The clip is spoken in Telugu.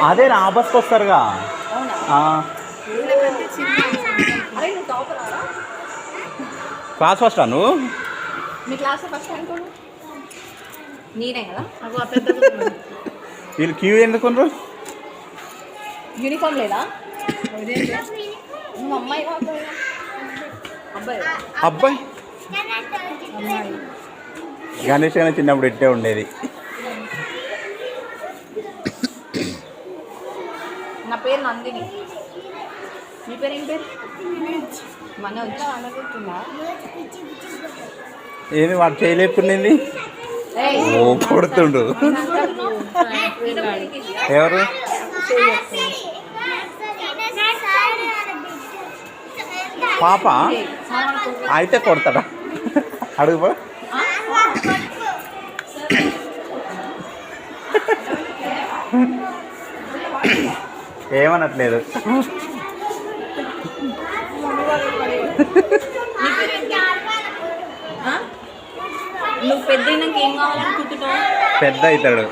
అదే నా బస్కి వస్తారుగా. క్లాస్ ఫస్టా నువ్వు? మీ క్లాస్ ఫస్ట్ అనుకోండి. నేనే కదా. వీళ్ళు క్యూ ఎందుకుండ్రు? యూనిఫామ్ లేదా? నువ్వు అమ్మాయి అబ్బాయి అబ్బాయి గణేష్ గానే చిన్నప్పుడు ఇట్టే ఉండేది. నా పేరు నందిని. మీ పేరు ఏం పేరు? మనోజ్. ఏమి వాడు చేయలేపుకునేది? ఓ కొడుతుండు. ఎవరు? పాప అయితే కొడతాడా? అడుగు. ఏమనట్లేదు. నువ్వు పెద్ద ఏం కావాలనుకుంటున్నావు? పెద్ద అవుతాడు.